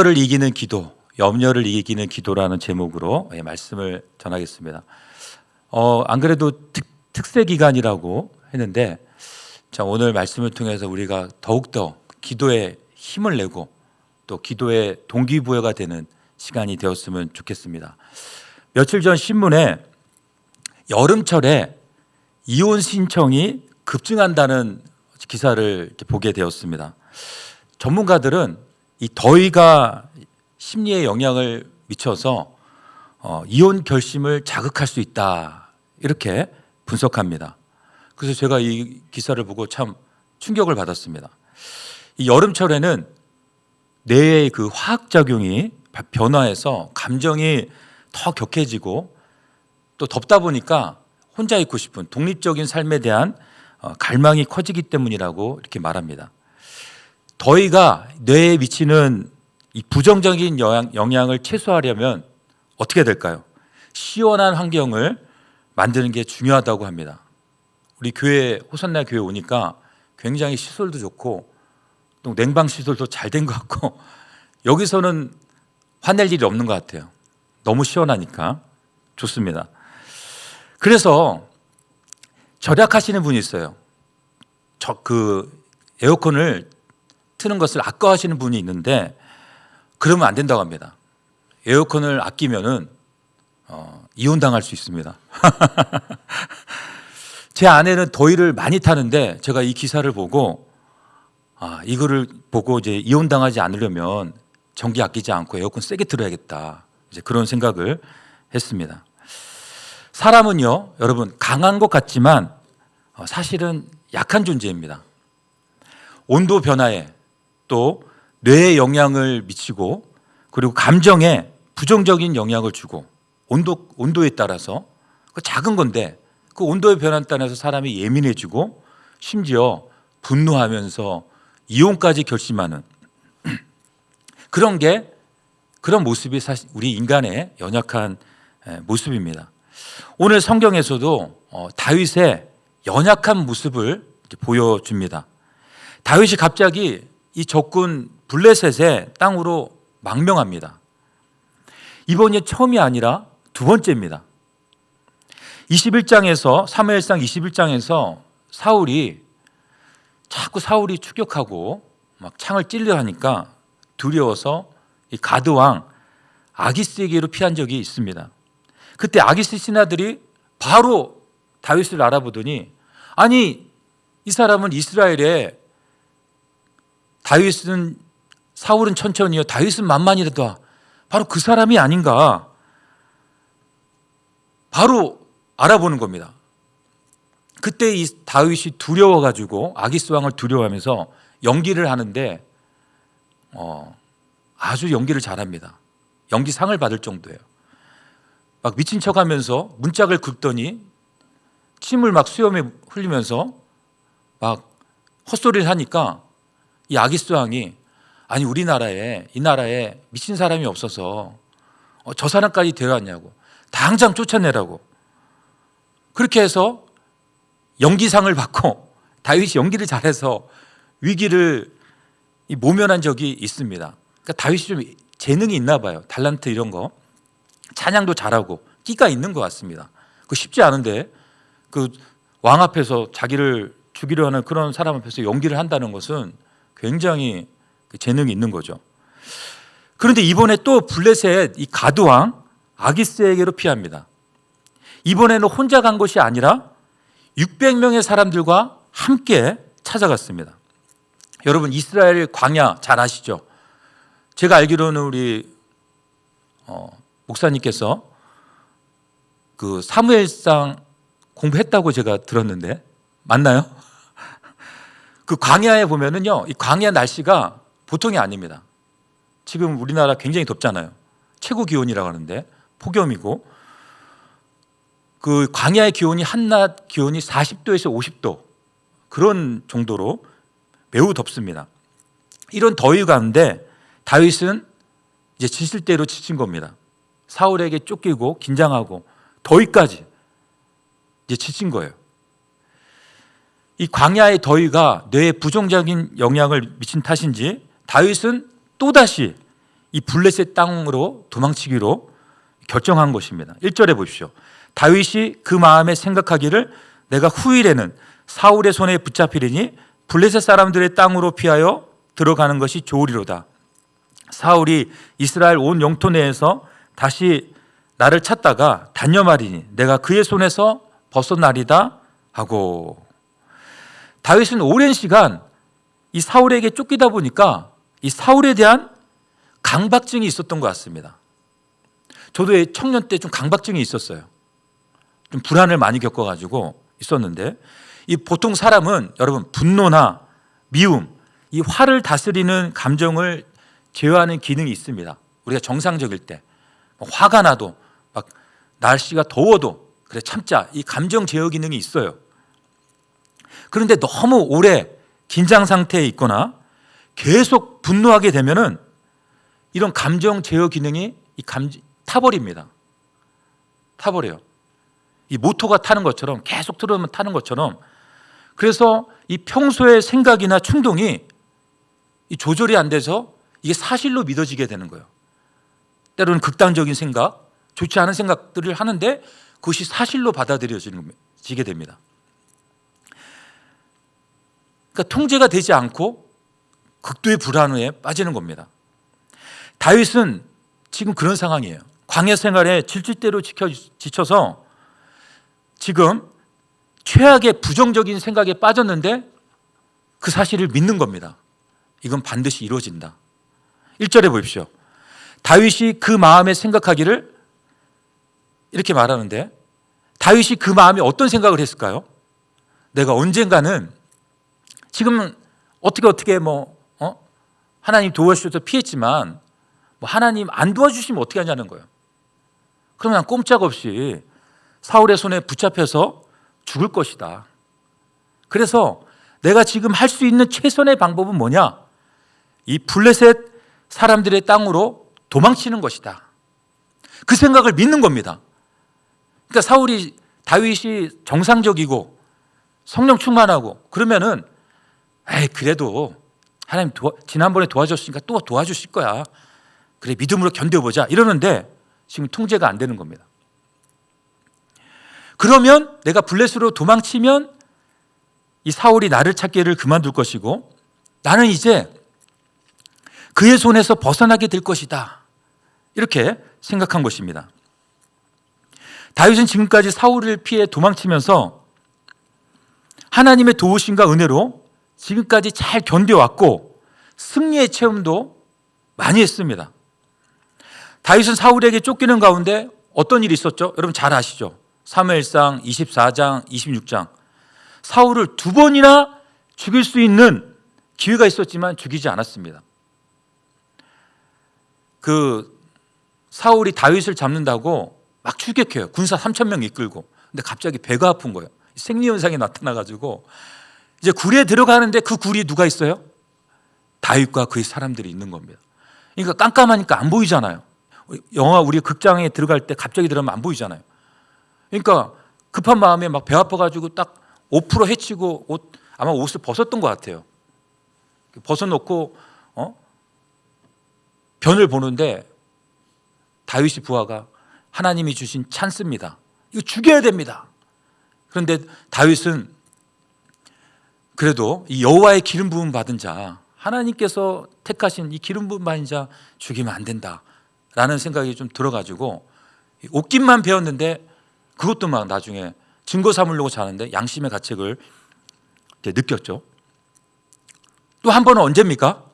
염려를 이기는 기도, 염려를 이기는 기도라는 제목으로 말씀을 전하겠습니다. 안 그래도 특세 기간이라고 했는데, 자, 오늘 말씀을 통해서 우리가 더욱더 기도에 힘을 내고 또 기도의 동기부여가 되는 시간이 되었으면 좋겠습니다. 며칠 전 신문에 여름철에 이혼 신청이 급증한다는 기사를 보게 되었습니다. 전문가들은 이 더위가 심리에 영향을 미쳐서 이혼 결심을 자극할 수 있다, 이렇게 분석합니다. 그래서 제가 이 기사를 보고 참 충격을 받았습니다. 이 여름철에는 뇌의 그 화학작용이 변화해서 감정이 더 격해지고 또 덥다 보니까 혼자 있고 싶은 독립적인 삶에 대한 갈망이 커지기 때문이라고 이렇게 말합니다. 더위가 뇌에 미치는 이 부정적인 영향을 최소화하려면 어떻게 될까요? 시원한 환경을 만드는 게 중요하다고 합니다. 우리 교회, 호산나 교회 오니까 굉장히 시설도 좋고 또 냉방 시설도 잘 된 것 같고, 여기서는 화낼 일이 없는 것 같아요. 너무 시원하니까 좋습니다. 그래서 절약하시는 분이 있어요. 에어컨을 트는 것을 아까워하시는 분이 있는데, 그러면 안 된다고 합니다. 에어컨을 아끼면은 이혼당할 수 있습니다. 제 아내는 더위를 많이 타는데, 제가 이 기사를 보고 이거를 보고 이제 이혼당하지 않으려면 전기 아끼지 않고 에어컨 세게 틀어야겠다, 이제 그런 생각을 했습니다. 사람은요, 여러분, 강한 것 같지만 사실은 약한 존재입니다. 온도 변화에 또 뇌에 영향을 미치고, 그리고 감정에 부정적인 영향을 주고, 온도에 따라서 작은 건데 그 온도의 변화에 따라서 사람이 예민해지고 심지어 분노하면서 이혼까지 결심하는 그런 모습이 사실 우리 인간의 연약한 모습입니다. 오늘 성경에서도 다윗의 연약한 모습을 보여줍니다. 다윗이 갑자기 이 적군 블레셋의 땅으로 망명합니다. 이번이 처음이 아니라 두 번째입니다. 21장에서 사무엘상 21장에서 사울이 추격하고 막 창을 찔려 하니까 두려워서 이 가드 왕 아기스에게로 피한 적이 있습니다. 그때 아기스 신하들이 바로 다윗을 알아보더니, 아니, 이 사람은 이스라엘에 사울은 천천히요, 다윗은 만만이라도 바로 그 사람이 아닌가, 바로 알아보는 겁니다. 그때 이 다윗이 두려워가지고 아기스 왕을 두려워하면서 연기를 하는데 아주 연기를 잘합니다. 연기상을 받을 정도예요. 막 미친 척하면서 문짝을 긁더니 침을 막 수염에 흘리면서 막 헛소리를 하니까 이 아기스 왕이, 아니, 이 나라에 미친 사람이 없어서 저 사람까지 데려왔냐고, 당장 쫓아내라고, 그렇게 해서 연기상을 받고 다윗이 연기를 잘해서 위기를 모면한 적이 있습니다. 그러니까 다윗이 좀 재능이 있나 봐요. 달란트 이런 거, 찬양도 잘하고 끼가 있는 것 같습니다. 그거 쉽지 않은데 그 왕 앞에서 자기를 죽이려 하는 그런 사람 앞에서 연기를 한다는 것은 굉장히 재능이 있는 거죠. 그런데 이번에 또 블레셋 이 가드 왕 아기스에게로 피합니다. 이번에는 혼자 간 것이 아니라 600명의 사람들과 함께 찾아갔습니다. 여러분, 이스라엘 광야 잘 아시죠? 제가 알기로는 우리 목사님께서 그 사무엘상 공부했다고 제가 들었는데 맞나요? 그 광야에 보면은요, 이 광야 날씨가 보통이 아닙니다. 지금 우리나라 굉장히 덥잖아요. 최고 기온이라고 하는데 폭염이고, 그 광야의 기온이 한낮 기온이 40도에서 50도, 그런 정도로 매우 덥습니다. 이런 더위 가운데 다윗은 이제 지칠 대로 지친 겁니다. 사울에게 쫓기고 긴장하고 더위까지 이제 지친 거예요. 이 광야의 더위가 뇌에 부정적인 영향을 미친 탓인지 다윗은 또다시 이 블레셋 땅으로 도망치기로 결정한 것입니다. 1절에 보십시오. 다윗이 그 마음에 생각하기를 내가 후일에는 사울의 손에 붙잡히리니 블레셋 사람들의 땅으로 피하여 들어가는 것이 좋으리로다. 사울이 이스라엘 온 영토 내에서 다시 나를 찾다가 단념하리니 내가 그의 손에서 벗어나리다 하고. 다윗은 오랜 시간 이 사울에게 쫓기다 보니까 이 사울에 대한 강박증이 있었던 것 같습니다. 저도 청년 때 좀 강박증이 있었어요. 좀 불안을 많이 겪어가지고 있었는데, 이 보통 사람은 여러분 분노나 미움, 이 화를 다스리는 감정을 제어하는 기능이 있습니다. 우리가 정상적일 때 화가 나도 막 날씨가 더워도 그래 참자, 이 감정 제어 기능이 있어요. 그런데 너무 오래 긴장 상태에 있거나 계속 분노하게 되면은 이런 감정 제어 기능이 타버립니다. 타버려요. 이 모터가 타는 것처럼 계속 틀어놓으면 타는 것처럼. 그래서 이 평소의 생각이나 충동이 이 조절이 안 돼서 이게 사실로 믿어지게 되는 거예요. 때로는 극단적인 생각, 좋지 않은 생각들을 하는데 그것이 사실로 받아들여지게 됩니다. 그러니까 통제가 되지 않고 극도의 불안에 빠지는 겁니다. 다윗은 지금 그런 상황이에요. 광야 생활에 질질대로 지쳐서 지금 최악의 부정적인 생각에 빠졌는데 그 사실을 믿는 겁니다. 이건 반드시 이루어진다. 1절에 보십시오. 다윗이 그 마음에 생각하기를 이렇게 말하는데, 다윗이 그 마음에 어떤 생각을 했을까요? 내가 언젠가는 지금 어떻게 하나님 도와주셔서 피했지만 하나님 안 도와주시면 어떻게 하냐는 거예요. 그러면 꼼짝없이 사울의 손에 붙잡혀서 죽을 것이다. 그래서 내가 지금 할 수 있는 최선의 방법은 뭐냐? 이 블레셋 사람들의 땅으로 도망치는 것이다. 그 생각을 믿는 겁니다. 그러니까 다윗이 정상적이고 성령 충만하고 그러면은 그래도 하나님 지난번에 도와줬으니까 또 도와주실 거야. 그래, 믿음으로 견뎌보자 이러는데 지금 통제가 안 되는 겁니다. 그러면 내가 블레셋으로 도망치면 이 사울이 나를 찾기를 그만둘 것이고 나는 이제 그의 손에서 벗어나게 될 것이다. 이렇게 생각한 것입니다. 다윗은 지금까지 사울을 피해 도망치면서 하나님의 도우심과 은혜로 지금까지 잘 견뎌왔고 승리의 체험도 많이 했습니다. 다윗은 사울에게 쫓기는 가운데 어떤 일이 있었죠? 여러분 잘 아시죠? 사무엘상 24장, 26장. 사울을 2번이나 죽일 수 있는 기회가 있었지만 죽이지 않았습니다. 사울이 다윗을 잡는다고 막 출격해요. 군사 3,000명 이끌고. 근데 갑자기 배가 아픈 거예요. 생리현상이 나타나가지고 이제 굴에 들어가는데 그 굴이 누가 있어요? 다윗과 그의 사람들이 있는 겁니다. 그러니까 깜깜하니까 안 보이잖아요. 영화 우리 극장에 들어갈 때 갑자기 들어가면 안 보이잖아요. 그러니까 급한 마음에 막 배 아파가지고 딱 5% 해치고 아마 옷을 벗었던 것 같아요. 벗어놓고 변을 보는데 다윗이 부하가 하나님이 주신 찬스입니다. 이거 죽여야 됩니다. 그런데 다윗은 그래도 이 여호와의 기름 부음 받은 자, 하나님께서 택하신 이 기름 부음 받은 자 죽이면 안 된다라는 생각이 좀 들어가지고 옷깃만 베었는데 그것도 막 나중에 증거 삼으려고 자는데 양심의 가책을 느꼈죠. 또 한 번은 언제입니까?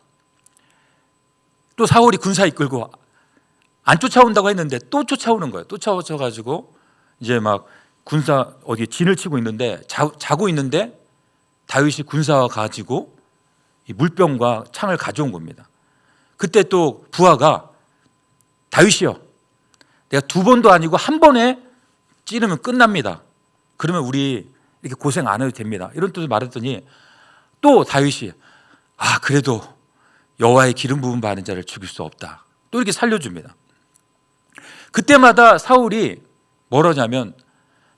또 사울이 군사 이끌고 안 쫓아온다고 했는데 또 쫓아오는 거예요. 또 쫓아가지고 이제 막 군사 진을 치고 있는데 자고 있는데 다윗이 군사와 가지고 이 물병과 창을 가져온 겁니다. 그때 또 부하가 다윗이요, 내가 2번도 아니고 1번에 찌르면 끝납니다. 그러면 우리 이렇게 고생 안 해도 됩니다. 이런 뜻을 말했더니 또 다윗이 그래도 여호와의 기름 부음 받은 자를 죽일 수 없다. 또 이렇게 살려줍니다. 그때마다 사울이 뭐라냐면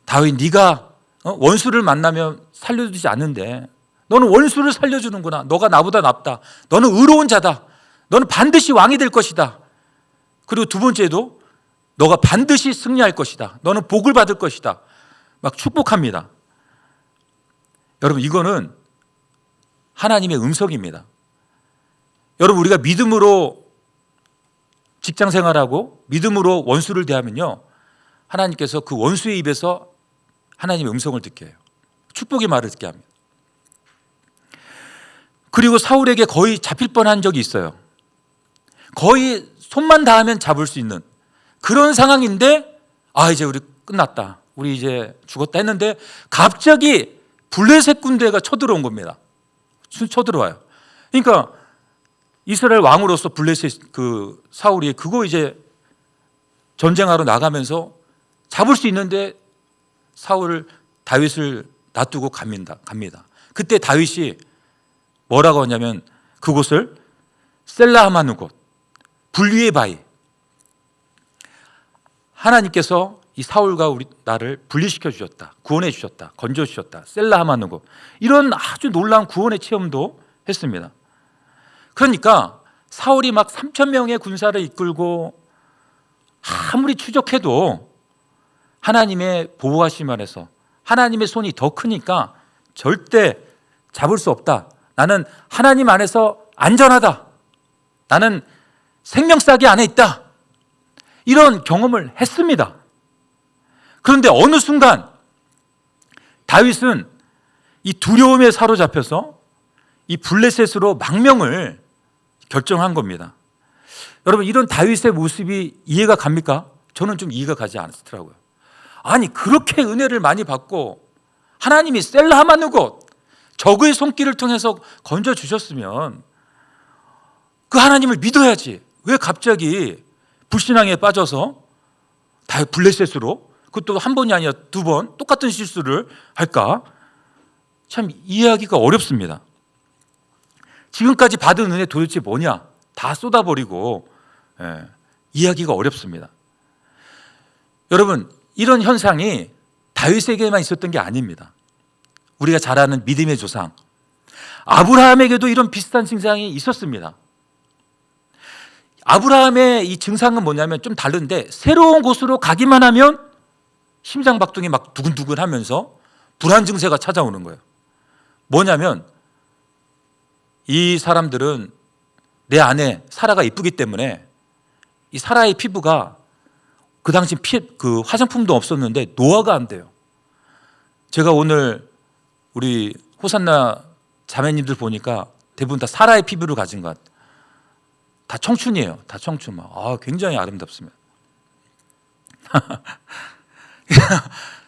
다윗 네가 원수를 만나면 살려주지 않는데 너는 원수를 살려주는구나. 너가 나보다 낫다. 너는 의로운 자다. 너는 반드시 왕이 될 것이다. 그리고 두 번째도 너가 반드시 승리할 것이다. 너는 복을 받을 것이다. 막 축복합니다. 여러분, 이거는 하나님의 음성입니다. 여러분, 우리가 믿음으로 직장 생활하고 믿음으로 원수를 대하면요, 하나님께서 그 원수의 입에서 하나님의 음성을 듣게 해요. 축복의 말을 듣게 합니다. 그리고 사울에게 거의 잡힐 뻔한 적이 있어요. 거의 손만 닿으면 잡을 수 있는 그런 상황인데, 이제 우리 끝났다, 우리 이제 죽었다 했는데 갑자기 블레셋 군대가 쳐들어온 겁니다. 쳐들어와요. 그러니까 이스라엘 왕으로서 블레셋 그 사울이 그거 이제 전쟁하러 나가면서 잡을 수 있는데 사울을, 다윗을 놔두고 갑니다. 그때 다윗이 뭐라고 하냐면 그곳을 셀라하마는 곳, 불리의 바위. 하나님께서 이 사울과 우리 나를 분리시켜 주셨다, 구원해 주셨다, 건져 주셨다, 셀라하마는 곳. 이런 아주 놀라운 구원의 체험도 했습니다. 그러니까 사울이 막 3,000명의 군사를 이끌고 아무리 추적해도 하나님의 보호하심 아래서 하나님의 손이 더 크니까 절대 잡을 수 없다. 나는 하나님 안에서 안전하다. 나는 생명싸기 안에 있다. 이런 경험을 했습니다. 그런데 어느 순간 다윗은 이 두려움에 사로잡혀서 이 블레셋으로 망명을 결정한 겁니다. 여러분, 이런 다윗의 모습이 이해가 갑니까? 저는 좀 이해가 가지 않더라고요. 아니, 그렇게 은혜를 많이 받고 하나님이 셀라하마는 곳, 적의 손길을 통해서 건져주셨으면 그 하나님을 믿어야지. 왜 갑자기 불신앙에 빠져서 다 블레셋으로, 그것도 한 번이 아니라 두 번 똑같은 실수를 할까? 참 이해하기가 어렵습니다. 지금까지 받은 은혜 도대체 뭐냐? 다 쏟아버리고 이해하기가 어렵습니다. 여러분, 이런 현상이 다윗에게만 있었던 게 아닙니다. 우리가 잘 아는 믿음의 조상 아브라함에게도 이런 비슷한 증상이 있었습니다. 아브라함의 이 증상은 뭐냐면 좀 다른데, 새로운 곳으로 가기만 하면 심장박동이 막 두근두근 하면서 불안 증세가 찾아오는 거예요. 뭐냐면 이 사람들은 내 아내 사라가 이쁘기 때문에 이 사라의 피부가 그 당시 그 화장품도 없었는데 노화가 안 돼요. 제가 오늘 우리 호산나 자매님들 보니까 대부분 다 사라의 피부를 가진 것 같아요. 다 청춘이에요. 다 청춘. 굉장히 아름답습니다.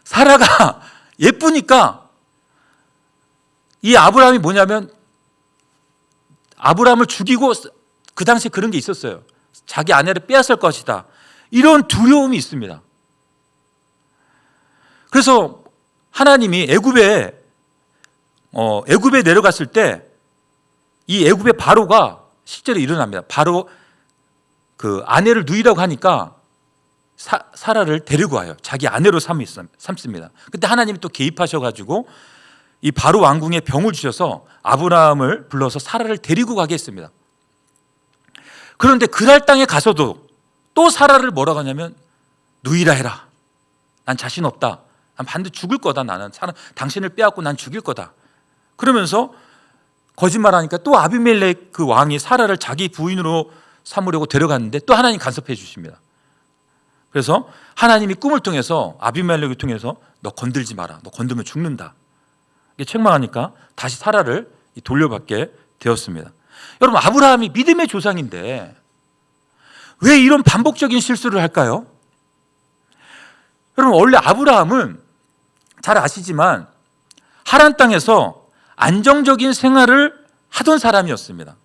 사라가 예쁘니까 이 아브라함이 뭐냐면 아브라함을 죽이고, 그 당시에 그런 게 있었어요. 자기 아내를 빼앗을 것이다. 이런 두려움이 있습니다. 그래서 하나님이 애굽에 내려갔을 때 이 애굽의 바로가 실제로 일어납니다. 바로 그 아내를 누이라고 하니까 사라를 데리고 와요. 자기 아내로 삼습니다. 그때 하나님이 또 개입하셔가지고 이 바로 왕궁에 병을 주셔서 아브라함을 불러서 사라를 데리고 가게 했습니다. 그런데 그랄 땅에 가서도 또 사라를 뭐라고 하냐면 누이라 해라. 난 자신 없다. 난 반드시 죽을 거다. 나는 당신을 빼앗고 난 죽일 거다. 그러면서 거짓말하니까 또 아비멜렉 그 왕이 사라를 자기 부인으로 삼으려고 데려갔는데 또 하나님 간섭해 주십니다. 그래서 하나님이 꿈을 통해서, 아비멜렉을 통해서 너 건들지 마라. 너 건들면 죽는다. 이게 책망하니까 다시 사라를 돌려받게 되었습니다. 여러분, 아브라함이 믿음의 조상인데 왜 이런 반복적인 실수를 할까요? 여러분, 원래 아브라함은 잘 아시지만 하란 땅에서 안정적인 생활을 하던 사람이었습니다.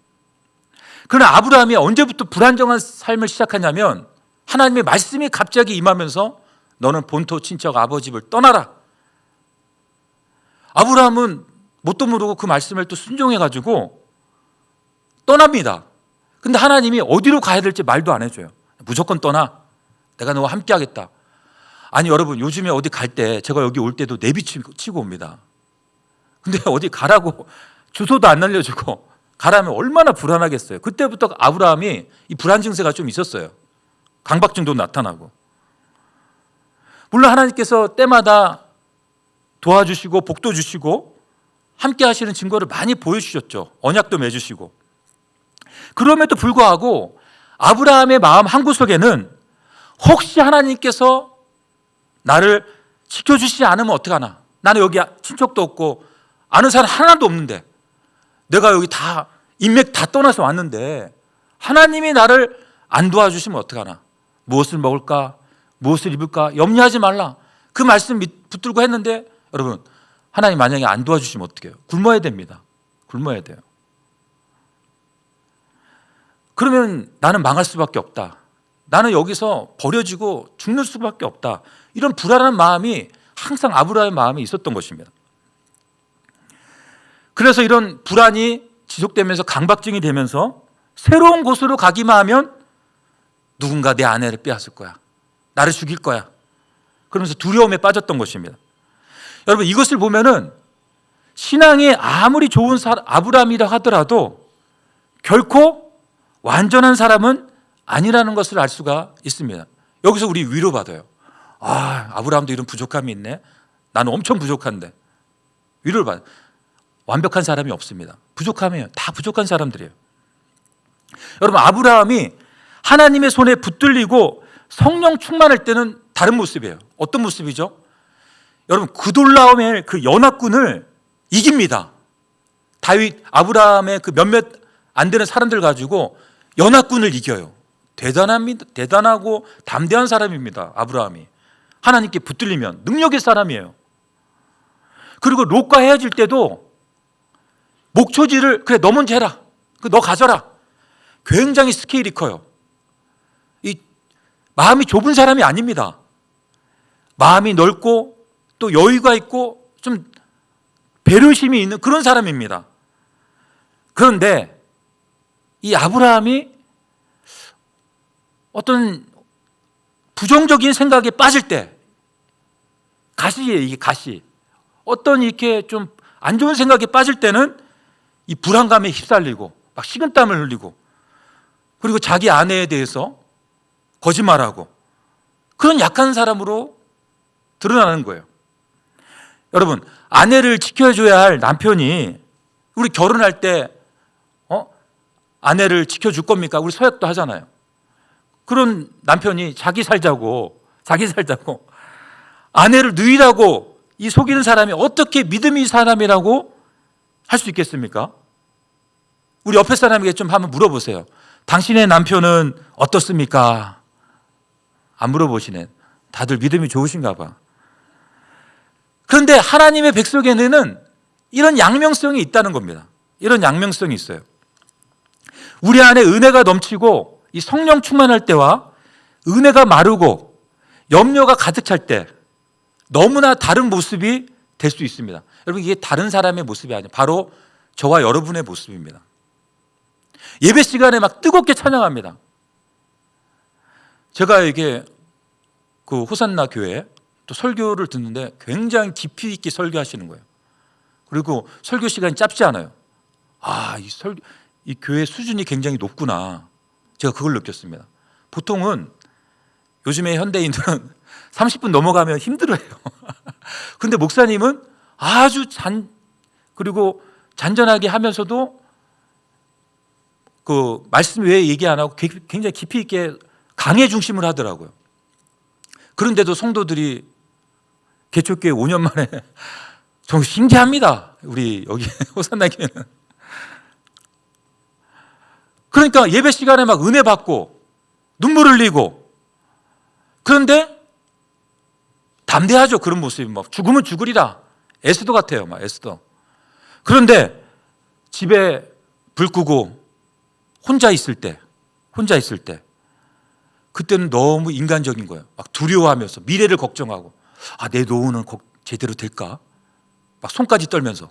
그러나 아브라함이 언제부터 불안정한 삶을 시작하냐면 하나님의 말씀이 갑자기 임하면서 너는 본토 친척 아버지 집을 떠나라. 아브라함은 뭣도 모르고 그 말씀을 또 순종해가지고 떠납니다. 근데 하나님이 어디로 가야 될지 말도 안 해줘요. 무조건 떠나. 내가 너와 함께 하겠다. 아니, 여러분, 요즘에 어디 갈 때, 제가 여기 올 때도 내비치고 옵니다. 근데 어디 가라고 주소도 안 알려주고 가라면 얼마나 불안하겠어요. 그때부터 아브라함이 이 불안 증세가 좀 있었어요. 강박증도 나타나고. 물론 하나님께서 때마다 도와주시고 복도 주시고 함께 하시는 증거를 많이 보여주셨죠. 언약도 맺으시고. 그럼에도 불구하고 아브라함의 마음 한구석에는 혹시 하나님께서 나를 지켜주시지 않으면 어떡하나. 나는 여기 친척도 없고 아는 사람 하나도 없는데 내가 여기 다 인맥 다 떠나서 왔는데 하나님이 나를 안 도와주시면 어떡하나. 무엇을 먹을까? 무엇을 입을까? 염려하지 말라. 그 말씀 붙들고 했는데 여러분, 하나님 만약에 안 도와주시면 어떡해요? 굶어야 됩니다. 굶어야 돼요. 그러면 나는 망할 수밖에 없다. 나는 여기서 버려지고 죽는 수밖에 없다. 이런 불안한 마음이 항상 아브라함의 마음에 있었던 것입니다. 그래서 이런 불안이 지속되면서 강박증이 되면서 새로운 곳으로 가기만 하면 누군가 내 아내를 빼앗을 거야. 나를 죽일 거야. 그러면서 두려움에 빠졌던 것입니다. 여러분, 이것을 보면은 신앙이 아무리 좋은 아브라함이라 하더라도 결코 완전한 사람은 아니라는 것을 알 수가 있습니다. 여기서 우리 위로받아요. 아브라함도 이런 부족함이 있네. 나는 엄청 부족한데. 위로를 받아요. 완벽한 사람이 없습니다. 부족함이에요. 다 부족한 사람들이에요. 여러분, 아브라함이 하나님의 손에 붙들리고 성령 충만할 때는 다른 모습이에요. 어떤 모습이죠? 여러분, 그돌라오멜 그 연합군을 이깁니다. 다윗, 아브라함의 그 몇몇 안 되는 사람들 가지고 연합군을 이겨요. 대단하고 담대한 사람입니다. 아브라함이. 하나님께 붙들리면 능력의 사람이에요. 그리고 롯과 헤어질 때도 목초지를 그래 너 먼저 해라. 너 가져라. 굉장히 스케일이 커요. 이 마음이 좁은 사람이 아닙니다. 마음이 넓고 또 여유가 있고 좀 배려심이 있는 그런 사람입니다. 그런데 이 아브라함이 어떤 부정적인 생각에 빠질 때 가시예요. 이게 가시. 어떤 이렇게 좀 안 좋은 생각에 빠질 때는 이 불안감에 휩쓸리고 막 식은땀을 흘리고 그리고 자기 아내에 대해서 거짓말하고 그런 약한 사람으로 드러나는 거예요. 여러분, 아내를 지켜줘야 할 남편이 우리 결혼할 때 아내를 지켜줄 겁니까? 우리 서약도 하잖아요. 그런 남편이 자기 살자고 아내를 누이라고 이 속이는 사람이 어떻게 믿음이 사람이라고 할 수 있겠습니까? 우리 옆에 사람에게 좀 한번 물어보세요. 당신의 남편은 어떻습니까? 안 물어보시네. 다들 믿음이 좋으신가 봐. 그런데 하나님의 백성에는 이런 양명성이 있다는 겁니다. 이런 양명성이 있어요. 우리 안에 은혜가 넘치고 이 성령 충만할 때와 은혜가 마르고 염려가 가득 찰 때 너무나 다른 모습이 될 수 있습니다. 여러분, 이게 다른 사람의 모습이 아니에요. 바로 저와 여러분의 모습입니다. 예배 시간에 막 뜨겁게 찬양합니다. 제가 이게 그 호산나 교회 또 설교를 듣는데 굉장히 깊이 있게 설교하시는 거예요. 그리고 설교 시간이 짧지 않아요. 이 교회 수준이 굉장히 높구나. 제가 그걸 느꼈습니다. 보통은 요즘에 현대인들은 30분 넘어가면 힘들어해요. 근데 목사님은 아주 그리고 잔잔하게 하면서도 그 말씀 외에 얘기 안 하고 굉장히 깊이 있게 강의 중심을 하더라고요. 그런데도 성도들이 개척교회 5년 만에 좀 신기합니다. 우리 여기 호산나 교회는. 그러니까 예배 시간에 막 은혜 받고 눈물 흘리고 그런데 담대하죠. 그런 모습이 막 죽으면 죽으리라. 에스더 같아요. 막 에스더. 그런데 집에 불 끄고 혼자 있을 때 그때는 너무 인간적인 거예요. 막 두려워하면서 미래를 걱정하고 내 노후는 제대로 될까? 막 손까지 떨면서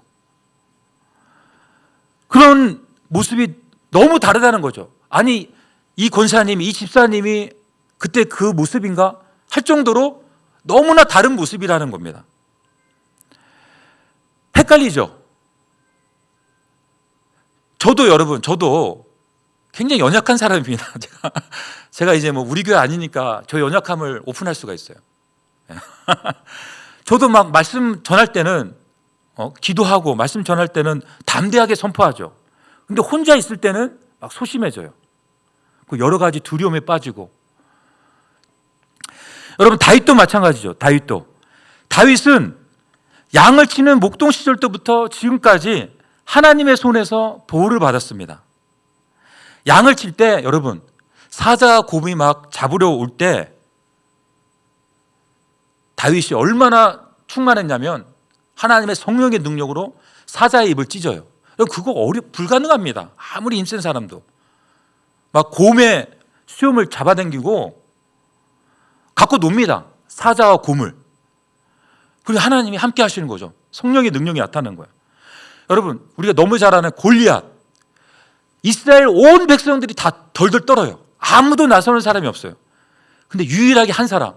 그런 모습이 너무 다르다는 거죠. 아니, 이 권사님이, 이 집사님이 그때 그 모습인가 할 정도로 너무나 다른 모습이라는 겁니다. 헷갈리죠? 저도 굉장히 연약한 사람입니다. 제가 이제 뭐 우리 교회 아니니까 저 연약함을 오픈할 수가 있어요. 저도 막 말씀 전할 때는 기도하고 말씀 전할 때는 담대하게 선포하죠. 근데 혼자 있을 때는 막 소심해져요. 여러 가지 두려움에 빠지고. 여러분, 다윗도 마찬가지죠. 다윗은 양을 치는 목동 시절 때부터 지금까지 하나님의 손에서 보호를 받았습니다. 양을 칠 때 여러분, 사자 곰이 막 잡으려 올 때 다윗이 얼마나 충만했냐면 하나님의 성령의 능력으로 사자의 입을 찢어요. 그거 불가능합니다. 아무리 힘센 사람도. 막 곰의 수염을 잡아당기고 갖고 놉니다. 사자와 곰을. 그리고 하나님이 함께 하시는 거죠. 성령의 능력이 나타나는 거예요. 여러분, 우리가 너무 잘 아는 골리앗. 이스라엘 온 백성들이 다 덜덜 떨어요. 아무도 나서는 사람이 없어요. 근데 유일하게 한 사람,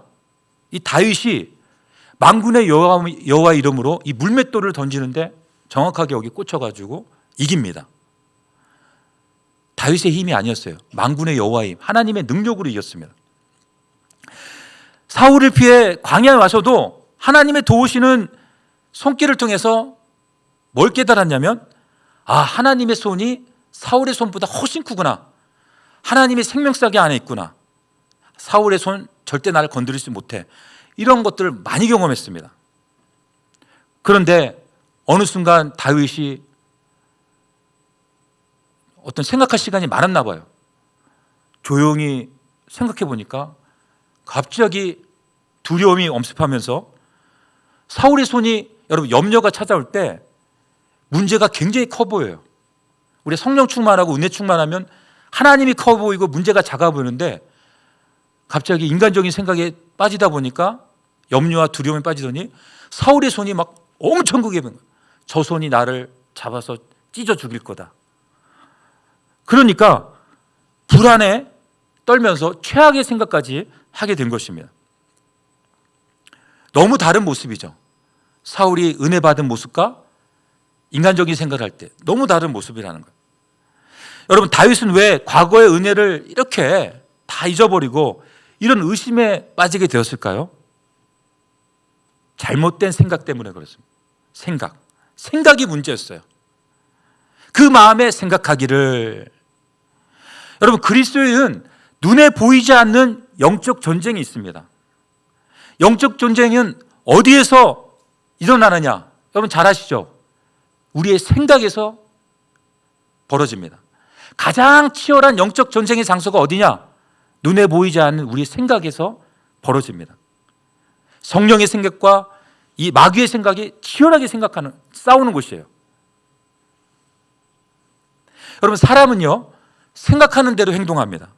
이 다윗이 만군의 여호와 이름으로 이 물맷돌을 던지는데 정확하게 여기 꽂혀가지고 이깁니다. 다윗의 힘이 아니었어요. 만군의 여호와의 힘, 하나님의 능력으로 이겼습니다. 사울을 피해 광야에 와서도 하나님의 도우시는 손길을 통해서 뭘 깨달았냐면, 하나님의 손이 사울의 손보다 훨씬 크구나. 하나님의 생명싸개 안에 있구나. 사울의 손 절대 나를 건드리지 못해. 이런 것들을 많이 경험했습니다. 그런데 어느 순간 다윗이 어떤 생각할 시간이 많았나 봐요. 조용히 생각해 보니까 갑자기 두려움이 엄습하면서 사울의 손이, 여러분, 염려가 찾아올 때 문제가 굉장히 커 보여요. 우리 성령 충만하고 은혜 충만하면 하나님이 커 보이고 문제가 작아 보이는데 갑자기 인간적인 생각에 빠지다 보니까 염려와 두려움에 빠지더니 사울의 손이 막 엄청 크게 보인 거예요. 저 손이 나를 잡아서 찢어 죽일 거다. 그러니까 불안에 떨면서 최악의 생각까지 하게 된 것입니다. 너무 다른 모습이죠. 사울이 은혜 받은 모습과 인간적인 생각을 할 때 너무 다른 모습이라는 거예요. 여러분, 다윗은 왜 과거의 은혜를 이렇게 다 잊어버리고 이런 의심에 빠지게 되었을까요? 잘못된 생각 때문에 그렇습니다. 생각이 문제였어요. 그 마음에 생각하기를. 여러분, 그리스도인은 눈에 보이지 않는 영적 전쟁이 있습니다. 영적 전쟁은 어디에서 일어나느냐? 여러분 잘 아시죠? 우리의 생각에서 벌어집니다. 가장 치열한 영적 전쟁의 장소가 어디냐? 눈에 보이지 않는 우리의 생각에서 벌어집니다. 성령의 생각과 이 마귀의 생각이 치열하게 싸우는 곳이에요. 여러분, 사람은요, 생각하는 대로 행동합니다.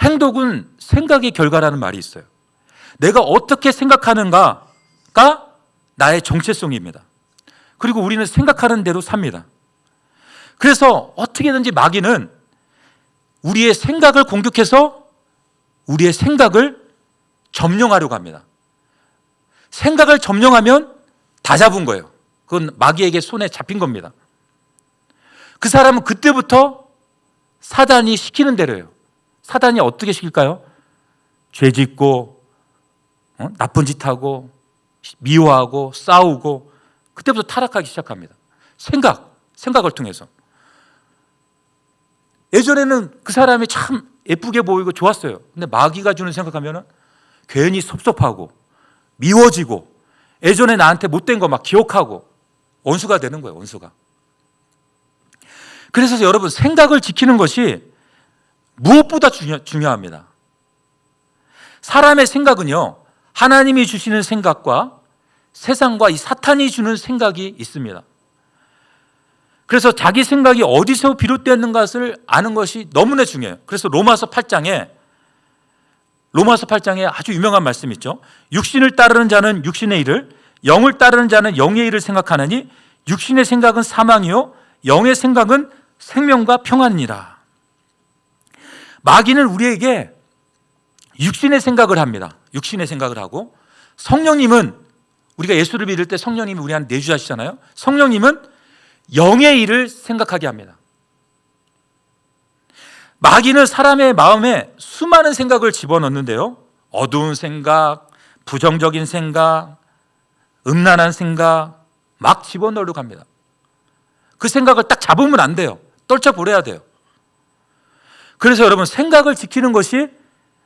행동은 생각의 결과라는 말이 있어요. 내가 어떻게 생각하는가가 나의 정체성입니다. 그리고 우리는 생각하는 대로 삽니다. 그래서 어떻게든지 마귀는 우리의 생각을 공격해서 우리의 생각을 점령하려고 합니다. 생각을 점령하면 다 잡은 거예요. 그건 마귀에게 손에 잡힌 겁니다. 그 사람은 그때부터 사단이 시키는 대로예요. 사단이 어떻게 시킬까요? 죄 짓고, 나쁜 짓 하고, 미워하고, 싸우고, 그때부터 타락하기 시작합니다. 생각을 통해서. 예전에는 그 사람이 참 예쁘게 보이고 좋았어요. 근데 마귀가 주는 생각하면 괜히 섭섭하고 미워지고 예전에 나한테 못된 거 막 기억하고 원수가 되는 거예요. 원수가. 그래서 여러분, 생각을 지키는 것이 무엇보다 중요합니다. 사람의 생각은요, 하나님이 주시는 생각과 세상과 이 사탄이 주는 생각이 있습니다. 그래서 자기 생각이 어디서 비롯되는 것을 아는 것이 너무나 중요해요. 그래서 로마서 8장에 아주 유명한 말씀이 있죠. 육신을 따르는 자는 육신의 일을, 영을 따르는 자는 영의 일을 생각하느니 육신의 생각은 사망이요 영의 생각은 생명과 평안이니라. 마귀는 우리에게 육신의 생각을 합니다. 육신의 생각을 하고, 성령님은, 우리가 예수를 믿을 때 성령님이 우리한테 내주하시잖아요. 성령님은 영의 일을 생각하게 합니다. 마귀는 사람의 마음에 수많은 생각을 집어넣는데요, 어두운 생각, 부정적인 생각, 음란한 생각 막 집어넣으려고 합니다. 그 생각을 딱 잡으면 안 돼요. 떨쳐버려야 돼요. 그래서 여러분, 생각을 지키는 것이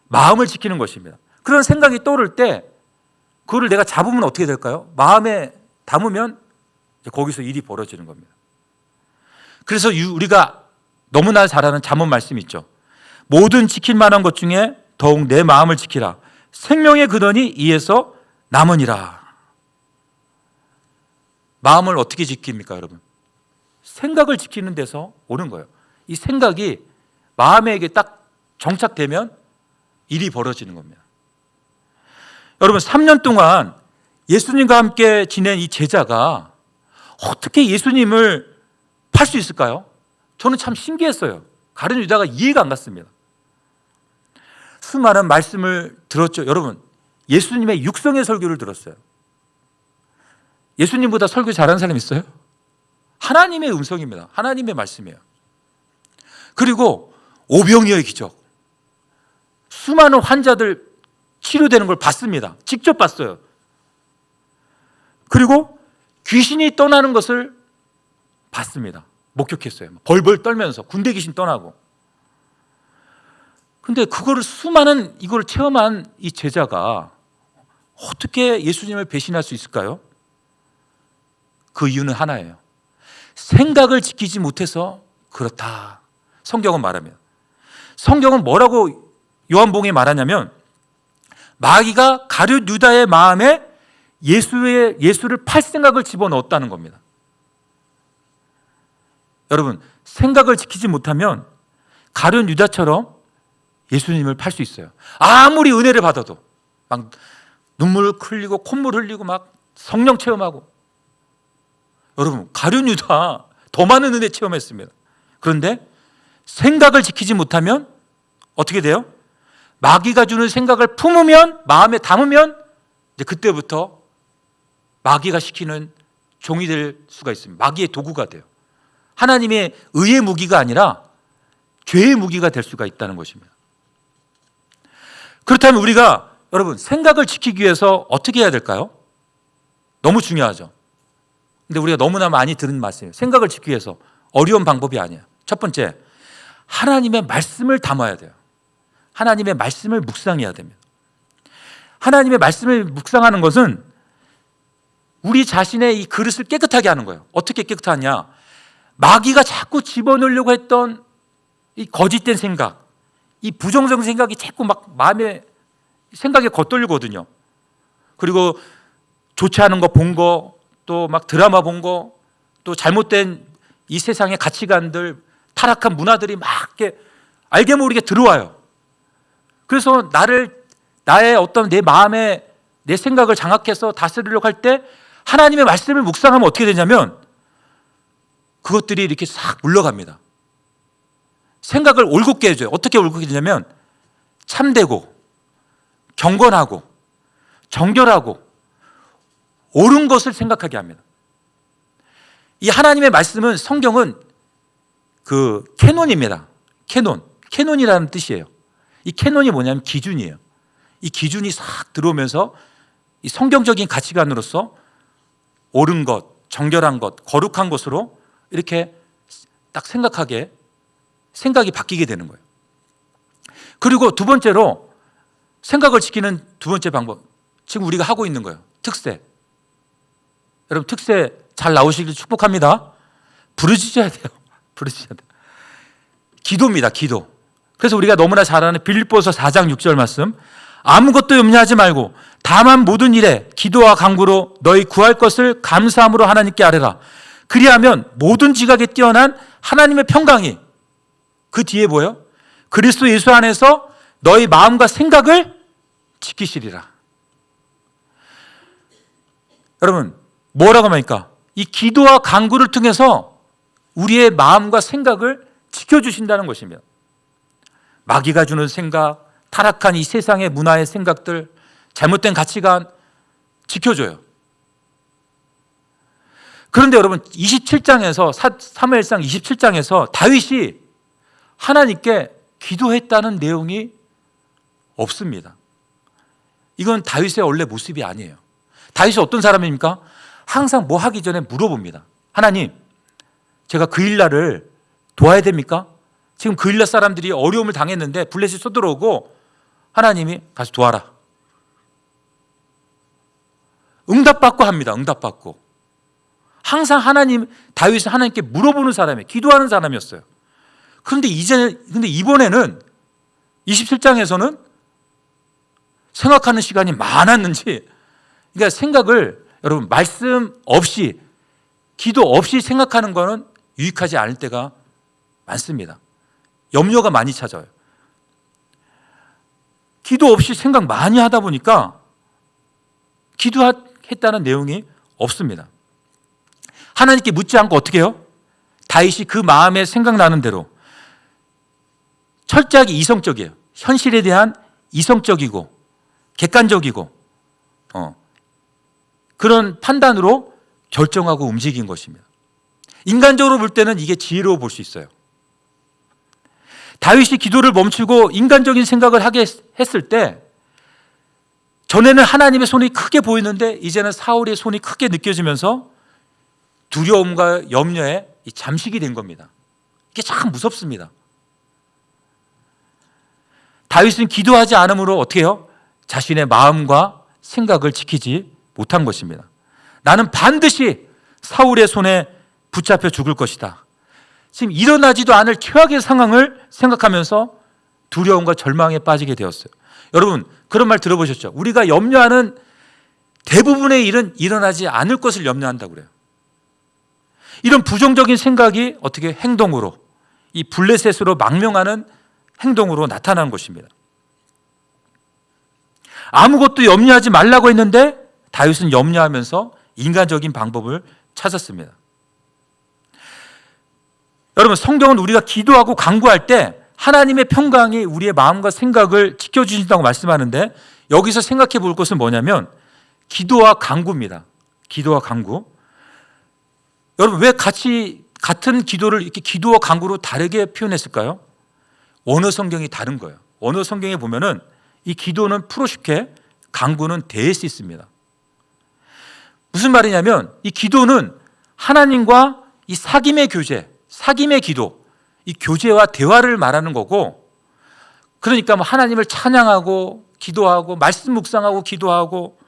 마음을 지키는 것입니다. 그런 생각이 떠오를 때 그거를 내가 잡으면 어떻게 될까요? 마음에 담으면 거기서 일이 벌어지는 겁니다. 그래서 우리가 너무나 잘 아는 잠언 말씀이 있죠. 모든 지킬 만한 것 중에 더욱 내 마음을 지키라. 생명의 근원이 이에서 남으니라. 마음을 어떻게 지킵니까, 여러분? 생각을 지키는 데서 오는 거예요. 이 생각이 마음에게 딱 정착되면 일이 벌어지는 겁니다. 여러분, 3년 동안 예수님과 함께 지낸 이 제자가 어떻게 예수님을 팔 수 있을까요? 저는 참 신기했어요. 가룟 유다가 이해가 안 갔습니다. 수많은 말씀을 들었죠. 여러분, 예수님의 육성의 설교를 들었어요. 예수님보다 설교 잘하는 사람 있어요? 하나님의 음성입니다. 하나님의 말씀이에요. 그리고 오병이어의 기적, 수많은 환자들 치료되는 걸 봤습니다. 직접 봤어요. 그리고 귀신이 떠나는 것을 봤습니다. 목격했어요. 벌벌 떨면서 군대 귀신 떠나고. 근데 그거를 수많은 이걸 체험한 이 제자가 어떻게 예수님을 배신할 수 있을까요? 그 이유는 하나예요. 생각을 지키지 못해서 그렇다. 성경은 말합니다. 성경은 뭐라고 요한복음에 말하냐면, 마귀가 가룟 유다의 마음에 예수를 팔 생각을 집어넣었다는 겁니다. 여러분, 생각을 지키지 못하면 가룟 유다처럼 예수님을 팔 수 있어요. 아무리 은혜를 받아도 막 눈물 흘리고 콧물 흘리고 막 성령 체험하고. 여러분, 가룟 유다 더 많은 은혜 체험했습니다. 그런데 생각을 지키지 못하면 어떻게 돼요? 마귀가 주는 생각을 품으면, 마음에 담으면 이제 그때부터 마귀가 시키는 종이 될 수가 있습니다. 마귀의 도구가 돼요. 하나님의 의의 무기가 아니라 죄의 무기가 될 수가 있다는 것입니다. 그렇다면 우리가, 여러분, 생각을 지키기 위해서 어떻게 해야 될까요? 너무 중요하죠. 근데 우리가 너무나 많이 들은 말씀이에요. 생각을 지키기 위해서 어려운 방법이 아니에요. 첫 번째, 하나님의 말씀을 담아야 돼요. 하나님의 말씀을 묵상해야 됩니다. 하나님의 말씀을 묵상하는 것은 우리 자신의 이 그릇을 깨끗하게 하는 거예요. 어떻게 깨끗하냐? 마귀가 자꾸 집어넣으려고 했던 이 거짓된 생각, 이 부정적인 생각이 자꾸 막 마음에 생각에 겉돌거든요. 그리고 좋지 않은 거 본 거, 또 막 드라마 본 거, 또 잘못된 이 세상의 가치관들, 타락한 문화들이 막 이렇게 알게 모르게 들어와요. 그래서 나의 어떤 내 마음에 내 생각을 장악해서 다스리려고 할 때 하나님의 말씀을 묵상하면 어떻게 되냐면 그것들이 이렇게 싹 물러갑니다. 생각을 올곧게 해줘요. 어떻게 올곧게 되냐면 참되고 경건하고 정결하고 옳은 것을 생각하게 합니다. 이 하나님의 말씀은, 성경은 그 캐논입니다. 캐논이라는 뜻이에요. 이 캐논이 뭐냐면 기준이에요. 이 기준이 싹 들어오면서 이 성경적인 가치관으로서 옳은 것, 정결한 것, 거룩한 것으로 이렇게 딱 생각이 바뀌게 되는 거예요. 그리고 두 번째로, 생각을 지키는 두 번째 방법, 지금 우리가 하고 있는 거예요. 특세. 여러분, 특세 잘 나오시길 축복합니다. 부르짖어야 돼요. 부르짖어야 돼요. 기도입니다. 기도. 그래서 우리가 너무나 잘 아는 빌립보서 4장 6절 말씀, 아무것도 염려하지 말고 다만 모든 일에 기도와 간구로 너희 구할 것을 감사함으로 하나님께 아뢰라. 그리하면 모든 지각에 뛰어난 하나님의 평강이, 그 뒤에 뭐예요? 그리스도 예수 안에서 너희 마음과 생각을 지키시리라. 여러분, 뭐라고 합니까? 이 기도와 간구를 통해서 우리의 마음과 생각을 지켜주신다는 것입니다. 마귀가 주는 생각, 타락한 이 세상의 문화의 생각들, 잘못된 가치관 지켜줘요. 그런데 여러분, 27장에서 사무엘상 27장에서 다윗이 하나님께 기도했다는 내용이 없습니다. 이건 다윗의 원래 모습이 아니에요. 다윗이 어떤 사람입니까? 항상 뭐 하기 전에 물어봅니다. 하나님, 제가 그 일날을 도와야 됩니까? 지금 그 일날 사람들이 어려움을 당했는데 블레셋이 쏘들어오고 하나님이 가서 도와라. 응답받고 합니다. 응답받고. 항상 다윗은 하나님께 물어보는 사람이에요. 기도하는 사람이었어요. 근데 이번에는 27장에서는 생각하는 시간이 많았는지, 그러니까 생각을 여러분 말씀 없이 기도 없이 생각하는 거는 유익하지 않을 때가 많습니다. 염려가 많이 찾아요. 기도 없이 생각 많이 하다 보니까 기도했다는 내용이 없습니다. 하나님께 묻지 않고 어떻게 해요? 다윗이 그 마음에 생각나는 대로 철저하게 이성적이에요. 현실에 대한 이성적이고 객관적이고 그런 판단으로 결정하고 움직인 것입니다. 인간적으로 볼 때는 이게 지혜로워 볼 수 있어요. 다윗이 기도를 멈추고 인간적인 생각을 하게 했을 때 전에는 하나님의 손이 크게 보이는데 이제는 사울의 손이 크게 느껴지면서 두려움과 염려에 잠식이 된 겁니다. 이게 참 무섭습니다. 다윗은 기도하지 않으므로 어떻게 해요? 자신의 마음과 생각을 지키지 못한 것입니다. 나는 반드시 사울의 손에 붙잡혀 죽을 것이다. 지금 일어나지도 않을 최악의 상황을 생각하면서 두려움과 절망에 빠지게 되었어요. 여러분, 그런 말 들어보셨죠? 우리가 염려하는 대부분의 일은 일어나지 않을 것을 염려한다고 그래요. 이런 부정적인 생각이 어떻게 행동으로, 이 블레셋으로 망명하는 행동으로 나타나는 것입니다. 아무것도 염려하지 말라고 했는데 다윗은 염려하면서 인간적인 방법을 찾았습니다. 여러분, 성경은 우리가 기도하고 간구할 때 하나님의 평강이 우리의 마음과 생각을 지켜주신다고 말씀하는데 여기서 생각해 볼 것은 뭐냐면 기도와 간구입니다. 기도와 간구. 여러분, 왜 같은 기도를 이렇게 기도와 간구로 다르게 표현했을까요? 원어 성경이 다른 거예요. 원어 성경에 보면은 이 기도는 프로시케, 간구는 데에시스입니다. 무슨 말이냐면 이 기도는 하나님과 이 사귐의 교제, 사귐의 기도, 이 교제와 대화를 말하는 거고, 그러니까 뭐 하나님을 찬양하고 기도하고 말씀 묵상하고 기도하고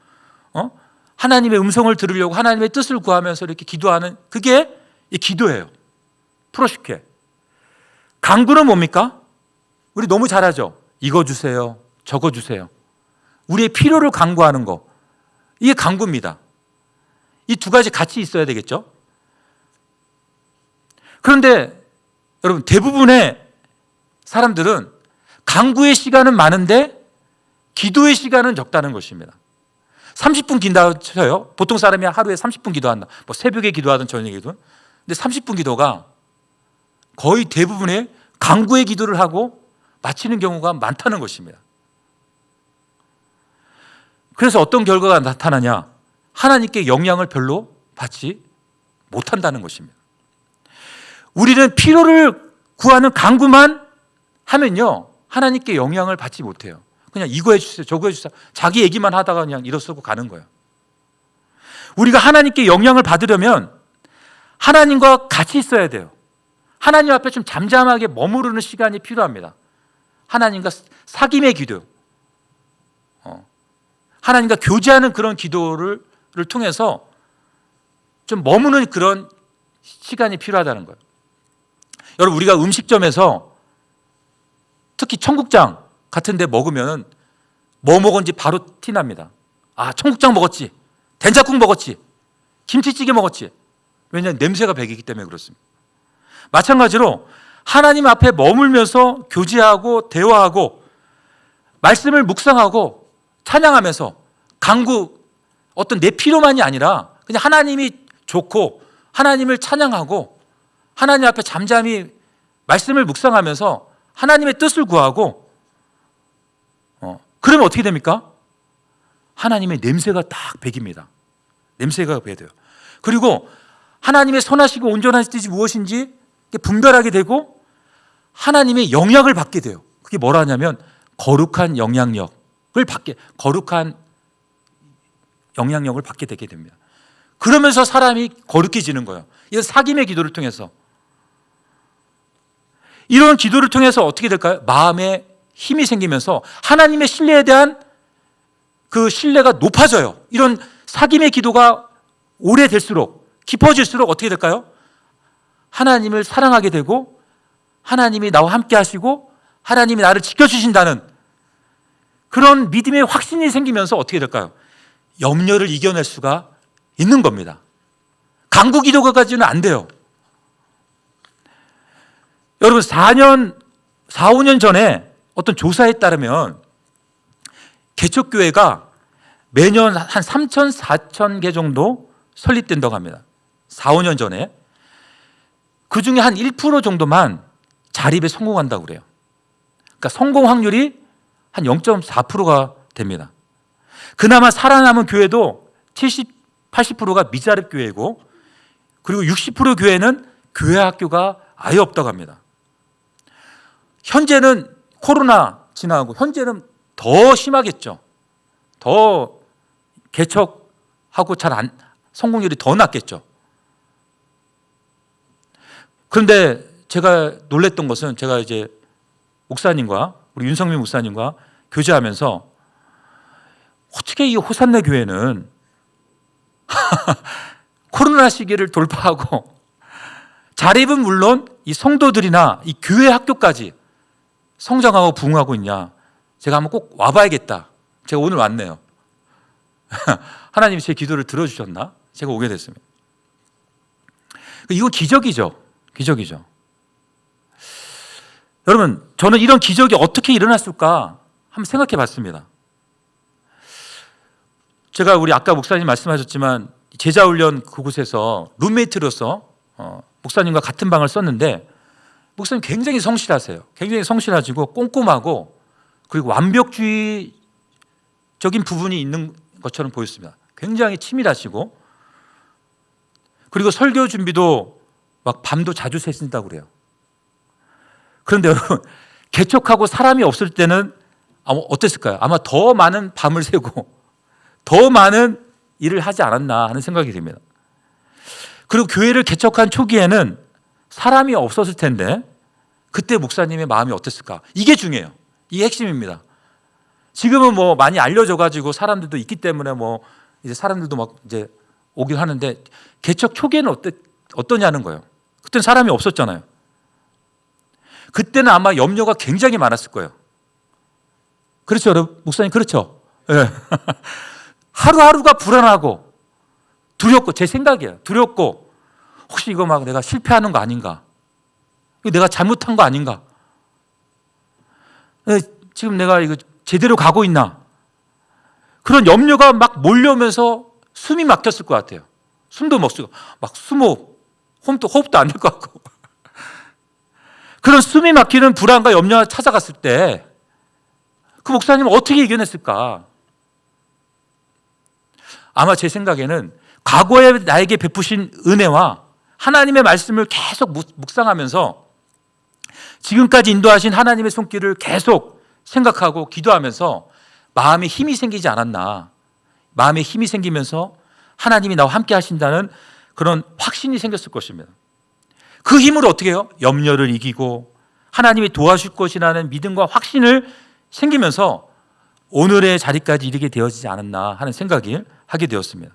하나님의 음성을 들으려고 하나님의 뜻을 구하면서 이렇게 기도하는 그게 이 기도예요. 프로시케. 간구는 뭡니까? 우리 너무 잘하죠. 이거 주세요. 저거 주세요. 우리의 필요를 간구하는 거. 이게 간구입니다. 이 두 가지 같이 있어야 되겠죠? 그런데 여러분, 대부분의 사람들은 간구의 시간은 많은데 기도의 시간은 적다는 것입니다. 30분 기도한다 쳐요. 보통 사람이 하루에 30분 기도한다. 뭐 새벽에 기도하든 저녁에 기도든. 근데 30분 기도가 거의 대부분의 간구의 기도를 하고 마치는 경우가 많다는 것입니다. 그래서 어떤 결과가 나타나냐? 하나님께 영향을 별로 받지 못한다는 것입니다. 우리는 필요를 구하는 간구만 하면요, 하나님께 영향을 받지 못해요. 그냥 이거 해주세요, 저거 해주세요. 자기 얘기만 하다가 그냥 일어서고 가는 거예요. 우리가 하나님께 영향을 받으려면 하나님과 같이 있어야 돼요. 하나님 앞에 좀 잠잠하게 머무르는 시간이 필요합니다. 하나님과 사귐의 기도, 하나님과 교제하는 그런 기도를 통해서 좀 머무는 그런 시간이 필요하다는 거예요. 여러분, 우리가 음식점에서 특히 청국장 같은 데 먹으면 뭐 먹은지 바로 티납니다. 아, 청국장 먹었지, 된장국 먹었지, 김치찌개 먹었지. 왜냐하면 냄새가 배기기 때문에 그렇습니다. 마찬가지로 하나님 앞에 머물면서 교제하고 대화하고 말씀을 묵상하고 찬양하면서 간구, 어떤 내 필요만이 아니라 그냥 하나님이 좋고 하나님을 찬양하고 하나님 앞에 잠잠히 말씀을 묵상하면서 하나님의 뜻을 구하고 그러면 어떻게 됩니까? 하나님의 냄새가 딱 배깁니다. 냄새가 배돼요. 그리고 하나님의 선하시고 온전한 뜻이 무엇인지 분별하게 되고 하나님의 영향을 받게 돼요. 그게 뭐라냐면 거룩한 영향력을 받게 되게 됩니다. 그러면서 사람이 거룩해지는 거예요. 이건 사귐의 기도를 통해서. 이런 기도를 통해서 어떻게 될까요? 마음에 힘이 생기면서 하나님의 신뢰에 대한 그 신뢰가 높아져요. 이런 사귐의 기도가 오래될수록, 깊어질수록 어떻게 될까요? 하나님을 사랑하게 되고 하나님이 나와 함께 하시고 하나님이 나를 지켜주신다는 그런 믿음의 확신이 생기면서 어떻게 될까요? 염려를 이겨낼 수가 있는 겁니다. 간구 기도가까지는 안 돼요. 여러분 4, 5년 전에 어떤 조사에 따르면 개척교회가 매년 한 3천, 4천 개 정도 설립된다고 합니다. 4, 5년 전에. 그중에 한 1% 정도만 자립에 성공한다고 그래요. 그러니까 성공 확률이 한 0.4%가 됩니다. 그나마 살아남은 교회도 70, 80%가 미자립 교회고 그리고 60% 교회는 교회 학교가 아예 없다고 합니다. 현재는 코로나 지나고 현재는 더 심하겠죠. 더 개척하고 성공률이 더 낮겠죠. 그런데 제가 놀랬던 것은 제가 이제 목사님과 우리 윤성민 목사님과 교제하면서 어떻게 이 호산나 교회는 코로나 시기를 돌파하고 자립은 물론 이 성도들이나 이 교회 학교까지 성장하고 부흥하고 있냐. 제가 한번 꼭 와봐야겠다. 제가 오늘 왔네요. 하나님이 제 기도를 들어주셨나? 제가 오게 됐습니다. 이건 기적이죠. 기적이죠. 여러분, 저는 이런 기적이 어떻게 일어났을까 한번 생각해 봤습니다. 제가 우리 아까 목사님 말씀하셨지만 제자훈련 그곳에서 룸메이트로서 목사님과 같은 방을 썼는데 목사님 굉장히 성실하세요. 굉장히 성실하시고 꼼꼼하고 그리고 완벽주의적인 부분이 있는 것처럼 보였습니다. 굉장히 치밀하시고 그리고 설교 준비도 막 밤도 자주 새신다고 그래요. 그런데 여러분 개척하고 사람이 없을 때는 어땠을까요? 아마 더 많은 밤을 새고 더 많은 일을 하지 않았나 하는 생각이 듭니다. 그리고 교회를 개척한 초기에는 사람이 없었을 텐데 그때 목사님의 마음이 어땠을까? 이게 중요해요. 이게 핵심입니다. 지금은 뭐 많이 알려져 가지고 사람들도 있기 때문에 뭐 이제 사람들도 막 이제 오긴 하는데 개척 초기에는 어떠냐는 거예요. 그때는 사람이 없었잖아요. 그때는 아마 염려가 굉장히 많았을 거예요. 그렇죠, 여러분? 목사님, 그렇죠? 네. 하루하루가 불안하고 두렵고, 제 생각이에요. 두렵고, 혹시 이거 막 내가 실패하는 거 아닌가? 내가 잘못한 거 아닌가? 지금 내가 이거 제대로 가고 있나? 그런 염려가 막 몰려오면서 숨이 막혔을 것 같아요. 숨도 못 쉬고, 막 호흡도 안 될 것 같고. 그런 숨이 막히는 불안과 염려가 찾아갔을 때 그 목사님은 어떻게 이겨냈을까? 아마 제 생각에는 과거에 나에게 베푸신 은혜와 하나님의 말씀을 계속 묵상하면서 지금까지 인도하신 하나님의 손길을 계속 생각하고 기도하면서 마음에 힘이 생기지 않았나. 마음에 힘이 생기면서 하나님이 나와 함께 하신다는 그런 확신이 생겼을 것입니다. 그 힘으로 어떻게 해요? 염려를 이기고 하나님이 도와줄 것이라는 믿음과 확신을 생기면서 오늘의 자리까지 이르게 되어지지 않았나 하는 생각을 하게 되었습니다.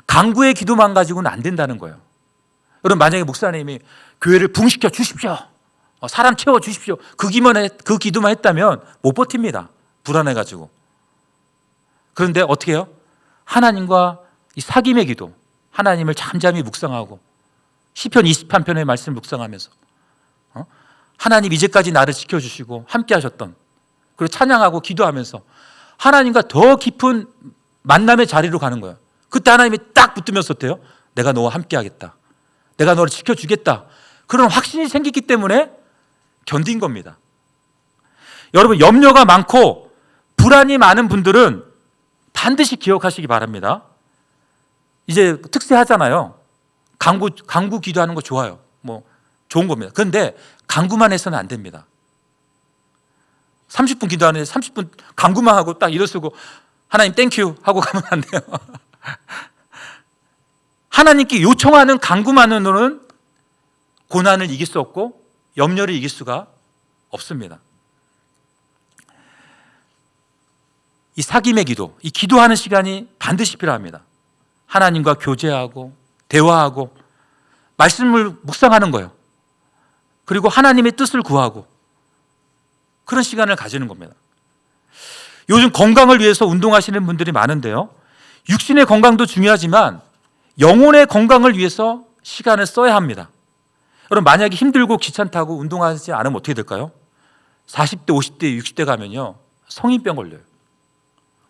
간구의 기도만 가지고는 안 된다는 거예요. 여러분, 만약에 목사님이 교회를 부흥시켜 주십시오, 사람 채워 주십시오, 그 기도만 했다면 못 버팁니다. 불안해가지고. 그런데 어떻게 해요? 하나님과 이 사귐의 기도, 하나님을 잠잠히 묵상하고 시편 23편의 말씀을 묵상하면서 하나님 이제까지 나를 지켜주시고 함께 하셨던, 그리고 찬양하고 기도하면서 하나님과 더 깊은 만남의 자리로 가는 거예요. 그때 하나님이 딱 붙들면서 어때요? 내가 너와 함께 하겠다, 내가 너를 지켜주겠다, 그런 확신이 생기기 때문에 견딘 겁니다. 여러분, 염려가 많고 불안이 많은 분들은 반드시 기억하시기 바랍니다. 이제 특세하잖아요. 간구 기도하는 거 좋아요. 뭐 좋은 겁니다. 그런데 간구만 해서는 안 됩니다. 30분 기도하는데 30분 간구만 하고 딱 일어서고 하나님 땡큐 하고 가면 안 돼요. 하나님께 요청하는 간구만으로는 고난을 이길 수 없고 염려를 이길 수가 없습니다. 이 사귐의 기도, 이 기도하는 시간이 반드시 필요합니다. 하나님과 교제하고 대화하고 말씀을 묵상하는 거예요. 그리고 하나님의 뜻을 구하고 그런 시간을 가지는 겁니다. 요즘 건강을 위해서 운동하시는 분들이 많은데요, 육신의 건강도 중요하지만 영혼의 건강을 위해서 시간을 써야 합니다. 여러분, 만약에 힘들고 귀찮다고 운동하지 않으면 어떻게 될까요? 40대, 50대, 60대 가면요 성인병 걸려요.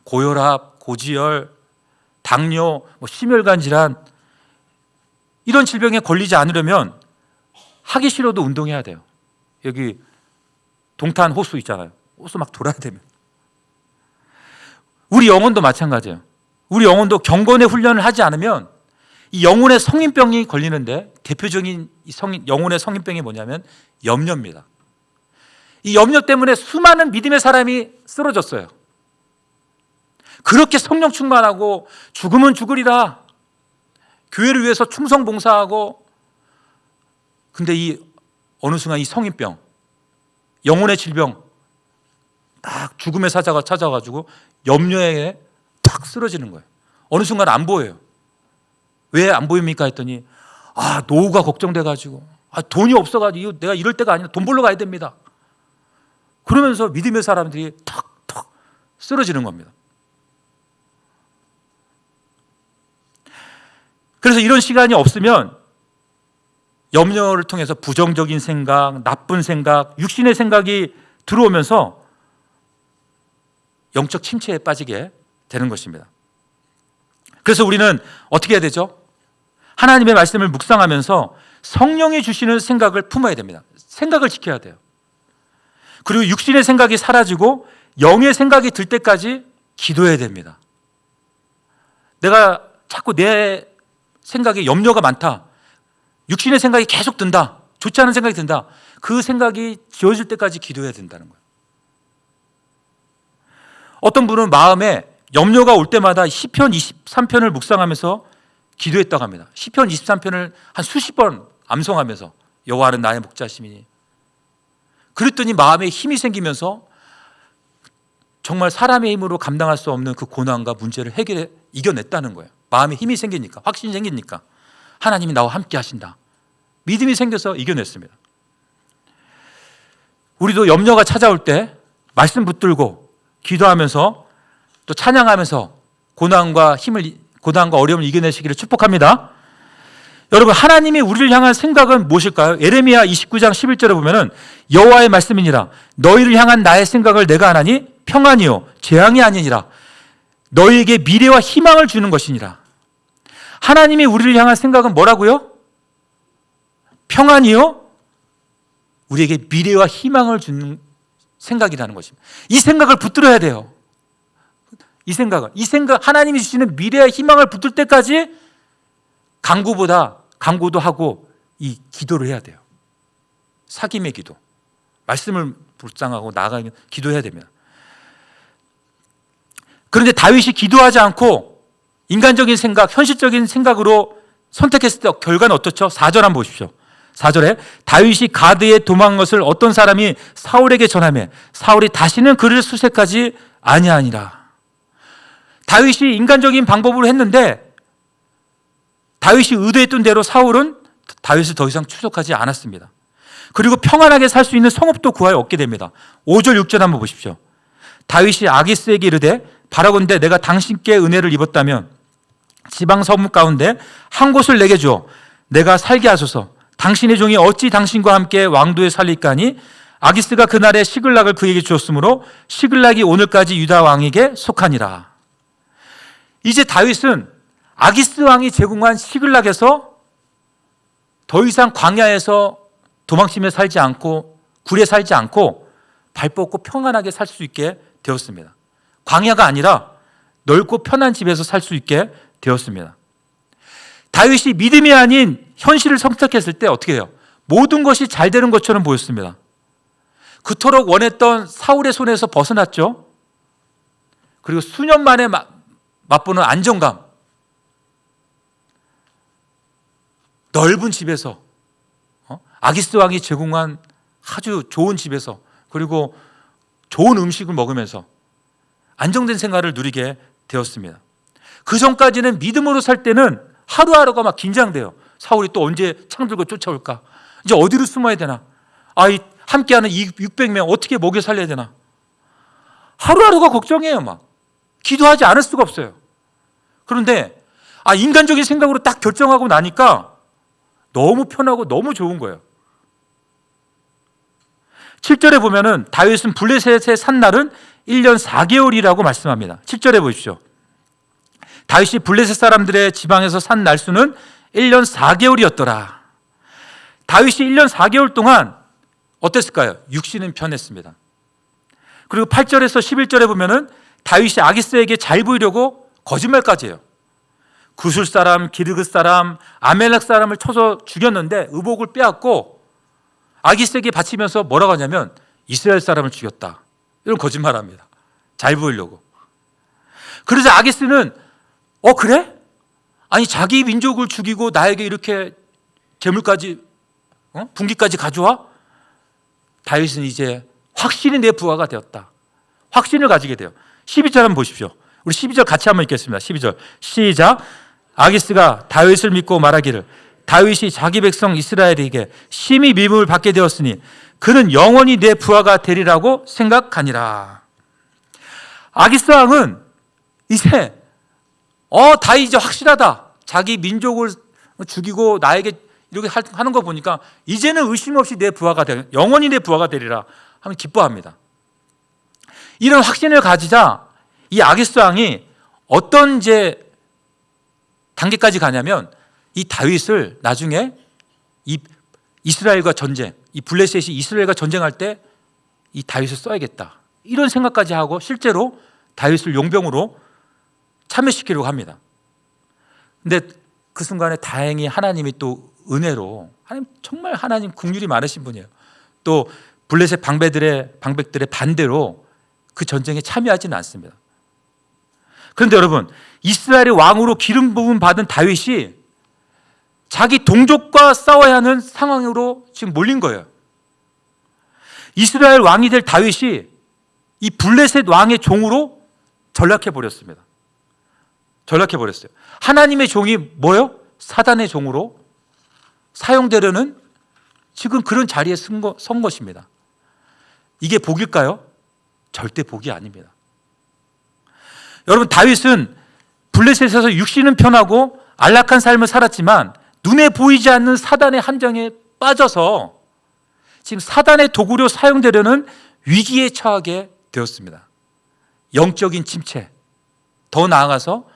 고혈압, 고지혈, 당뇨, 심혈관 질환, 이런 질병에 걸리지 않으려면 하기 싫어도 운동해야 돼요. 여기 동탄 호수 있잖아요. 호수 막 돌아야 되면. 우리 영혼도 마찬가지예요. 우리 영혼도 경건의 훈련을 하지 않으면 이 영혼의 성인병이 걸리는데, 대표적인 영혼의 성인병이 뭐냐면 염려입니다. 이 염려 때문에 수많은 믿음의 사람이 쓰러졌어요. 그렇게 성령 충만하고 죽으면 죽으리라, 교회를 위해서 충성 봉사하고, 근데 어느 순간 이 성인병, 영혼의 질병, 딱 죽음의 사자가 찾아가지고 염려에 탁 쓰러지는 거예요. 어느 순간 안 보여요. 왜 안 보입니까 했더니 노후가 걱정돼가지고, 돈이 없어가지고 내가 이럴 때가 아니라 돈 벌러 가야 됩니다. 그러면서 믿음의 사람들이 탁탁 쓰러지는 겁니다. 그래서 이런 시간이 없으면 염려를 통해서 부정적인 생각, 나쁜 생각, 육신의 생각이 들어오면서 영적 침체에 빠지게 되는 것입니다. 그래서 우리는 어떻게 해야 되죠? 하나님의 말씀을 묵상하면서 성령이 주시는 생각을 품어야 됩니다. 생각을 지켜야 돼요. 그리고 육신의 생각이 사라지고 영의 생각이 들 때까지 기도해야 됩니다. 내가 자꾸 내 생각에 염려가 많다, 육신의 생각이 계속 든다, 좋지 않은 생각이 든다, 그 생각이 지워질 때까지 기도해야 된다는 거예요. 어떤 분은 마음에 염려가 올 때마다 시편 23편을 묵상하면서 기도했다고 합니다. 시편 23편을 한 수십 번 암송하면서 여호와는 나의 목자시니, 그랬더니 마음에 힘이 생기면서 정말 사람의 힘으로 감당할 수 없는 그 고난과 문제를 이겨냈다는 거예요. 마음에 힘이 생기니까, 확신이 생기니까 하나님이 나와 함께 하신다, 믿음이 생겨서 이겨냈습니다. 우리도 염려가 찾아올 때 말씀 붙들고 기도하면서 또 찬양하면서 고난과 어려움을 이겨내시기를 축복합니다. 여러분, 하나님이 우리를 향한 생각은 무엇일까요? 예레미야 29장 11절에 보면은 여호와의 말씀이니라, 너희를 향한 나의 생각을 내가 아나니 평안이요 재앙이 아니니라, 너희에게 미래와 희망을 주는 것이니라. 하나님이 우리를 향한 생각은 뭐라고요? 평안이요, 우리에게 미래와 희망을 주는 생각이라는 것입니다. 이 생각을 붙들어야 돼요. 이 생각, 하나님이 주시는 미래와 희망을 붙들 때까지 간구도 하고 이 기도를 해야 돼요. 사귐의 기도, 말씀을 묵상하고 나아가면 기도해야 됩니다. 그런데 다윗이 기도하지 않고 인간적인 생각, 현실적인 생각으로 선택했을 때 결과는 어떻죠? 4절 한번 보십시오. 4절에 다윗이 가드에 도망한 것을 어떤 사람이 사울에게 전하며 사울이 다시는 그를 수색하지 아니하니라. 다윗이 인간적인 방법으로 했는데 다윗이 의도했던 대로 사울은 다윗을 더 이상 추적하지 않았습니다. 그리고 평안하게 살 수 있는 성읍도 구하여 얻게 됩니다. 5절 6절 한번 보십시오. 다윗이 아기스에게 이르되 바라건대 내가 당신께 은혜를 입었다면 지방 성읍 가운데 한 곳을 내게 주어 내가 살게 하소서. 당신의 종이 어찌 당신과 함께 왕도에 살릴까 하니 아기스가 그날에 시글락을 그에게 주었으므로 시글락이 오늘까지 유다 왕에게 속하니라. 이제 다윗은 아기스 왕이 제공한 시글락에서 더 이상 광야에서 도망치며 살지 않고 굴에 살지 않고 발 뻗고 평안하게 살 수 있게 되었습니다. 광야가 아니라 넓고 편한 집에서 살 수 있게 되었습니다. 다윗이 믿음이 아닌 현실을 선택했을 때 어떻게 해요? 모든 것이 잘 되는 것처럼 보였습니다. 그토록 원했던 사울의 손에서 벗어났죠. 그리고 수년 만에 맛보는 안정감, 넓은 집에서, 아기스 왕이 제공한 아주 좋은 집에서, 그리고 좋은 음식을 먹으면서 안정된 생활을 누리게 되었습니다. 그 전까지는 믿음으로 살 때는 하루하루가 막 긴장돼요. 사울이 또 언제 창 들고 쫓아올까? 이제 어디로 숨어야 되나? 함께하는 600명 어떻게 먹여 살려야 되나? 하루하루가 걱정이에요. 막 기도하지 않을 수가 없어요. 그런데 인간적인 생각으로 딱 결정하고 나니까 너무 편하고 너무 좋은 거예요. 7절에 보면은 다윗은 블레셋에 산 날은 1년 4개월이라고 말씀합니다. 7절에 보십시오. 다윗이 블레셋 사람들의 지방에서 산 날수는 1년 4개월이었더라. 다윗이 1년 4개월 동안 어땠을까요? 육신은 편했습니다. 그리고 8절에서 11절에 보면은 다윗이 아기스에게 잘 보이려고 거짓말까지 해요. 구술 사람, 기르그 사람, 아멜렉 사람을 쳐서 죽였는데 의복을 빼앗고 아기스에게 바치면서 뭐라고 하냐면 이스라엘 사람을 죽였다. 이런 거짓말합니다. 잘 보이려고. 그러자 아기스는 그래? 아니 자기 민족을 죽이고 나에게 이렇게 재물까지 분기까지 가져와? 다윗은 이제 확신이 내 부하가 되었다. 확신을 가지게 돼요. 12절 한번 보십시오. 우리 12절 같이 한번 읽겠습니다. 12절 시작. 아기스가 다윗을 믿고 말하기를 다윗이 자기 백성 이스라엘에게 심히 미움을 받게 되었으니 그는 영원히 내 부하가 되리라고 생각하니라. 아기스 왕은 이제 다윗 이제 확실하다. 자기 민족을 죽이고 나에게 이렇게 하는 거 보니까 이제는 의심 없이 내 부하가 되리라. 영원히 내 부하가 되리라 하면 기뻐합니다. 이런 확신을 가지자 이 아기스 왕이 어떤 이제 단계까지 가냐면 이 다윗을 나중에 이 이스라엘과 전쟁, 이 블레셋이 이스라엘과 전쟁할 때 이 다윗을 써야겠다. 이런 생각까지 하고 실제로 다윗을 용병으로 참여시키려고 합니다. 근데 그 순간에 다행히 하나님이 또 은혜로, 정말 하나님 긍휼이 많으신 분이에요. 또 블레셋 방백들의 반대로 그 전쟁에 참여하지는 않습니다. 그런데 여러분, 이스라엘의 왕으로 기름 부음 받은 다윗이 자기 동족과 싸워야 하는 상황으로 지금 몰린 거예요. 이스라엘 왕이 될 다윗이 이 블레셋 왕의 종으로 전락해 버렸습니다. 전락해 버렸어요. 하나님의 종이 뭐예요? 사단의 종으로 사용되려는 지금 그런 자리에 선 것입니다. 이게 복일까요? 절대 복이 아닙니다. 여러분, 다윗은 블레셋에서 육신은 편하고 안락한 삶을 살았지만 눈에 보이지 않는 사단의 함정에 빠져서 지금 사단의 도구로 사용되려는 위기에 처하게 되었습니다. 영적인 침체, 더 나아가서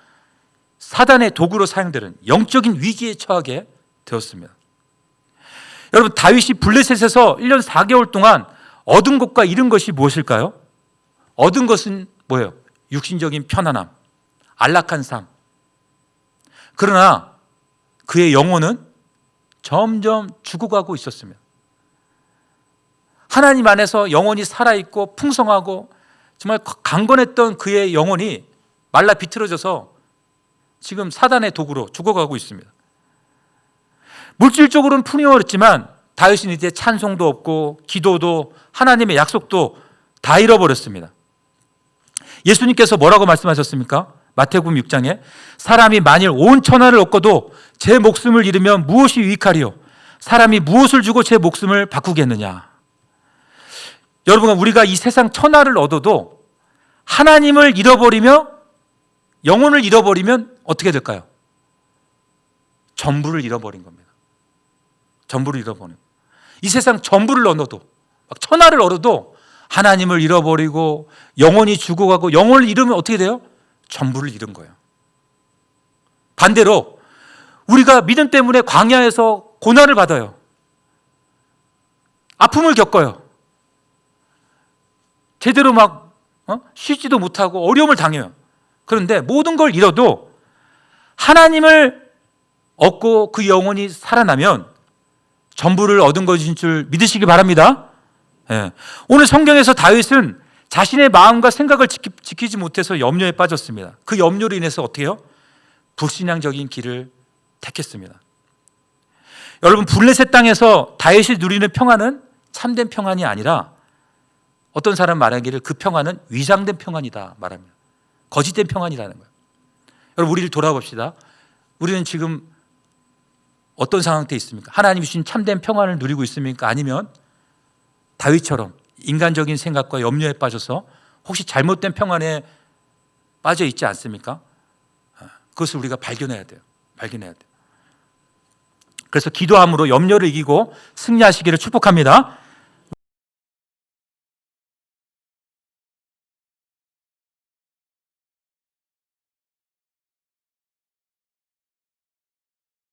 사단의 도구로 사용되는 영적인 위기에 처하게 되었습니다. 여러분, 다윗이 블레셋에서 1년 4개월 동안 얻은 것과 잃은 것이 무엇일까요? 얻은 것은 뭐예요? 육신적인 편안함, 안락한 삶. 그러나 그의 영혼은 점점 죽어가고 있었습니다. 하나님 안에서 영혼이 살아있고 풍성하고 정말 강건했던 그의 영혼이 말라 비틀어져서 지금 사단의 도구로 죽어가고 있습니다. 물질적으로는 풍요했지만 다윗은 이제 찬송도 없고 기도도 하나님의 약속도 다 잃어버렸습니다. 예수님께서 뭐라고 말씀하셨습니까? 마태복음 6장에 사람이 만일 온 천하를 얻고도 제 목숨을 잃으면 무엇이 유익하리요? 사람이 무엇을 주고 제 목숨을 바꾸겠느냐? 여러분, 우리가 이 세상 천하를 얻어도 하나님을 잃어버리며 영혼을 잃어버리면 어떻게 될까요? 전부를 잃어버린 겁니다. 전부를 잃어버린. 이 세상 전부를 얻어도, 천하를 얻어도 하나님을 잃어버리고 영혼이 죽어가고 영혼을 잃으면 어떻게 돼요? 전부를 잃은 거예요. 반대로 우리가 믿음 때문에 광야에서 고난을 받아요. 아픔을 겪어요. 제대로 쉬지도 못하고 어려움을 당해요. 그런데 모든 걸 잃어도 하나님을 얻고 그 영혼이 살아나면 전부를 얻은 것인 줄 믿으시기 바랍니다. 예. 오늘 성경에서 다윗은 자신의 마음과 생각을 지키지 못해서 염려에 빠졌습니다. 그 염려로 인해서 어떻게 해요? 불신앙적인 길을 택했습니다. 여러분, 블레셋 땅에서 다윗이 누리는 평안은 참된 평안이 아니라 어떤 사람 말하기를 그 평안은 위장된 평안이다 말합니다. 거짓된 평안이라는 거예요. 여러분, 우리를 돌아봅시다. 우리는 지금 어떤 상황에 있습니까? 하나님이 주신 참된 평안을 누리고 있습니까? 아니면 다윗처럼 인간적인 생각과 염려에 빠져서 혹시 잘못된 평안에 빠져 있지 않습니까? 그것을 우리가 발견해야 돼요. 발견해야 돼요. 그래서 기도함으로 염려를 이기고 승리하시기를 축복합니다.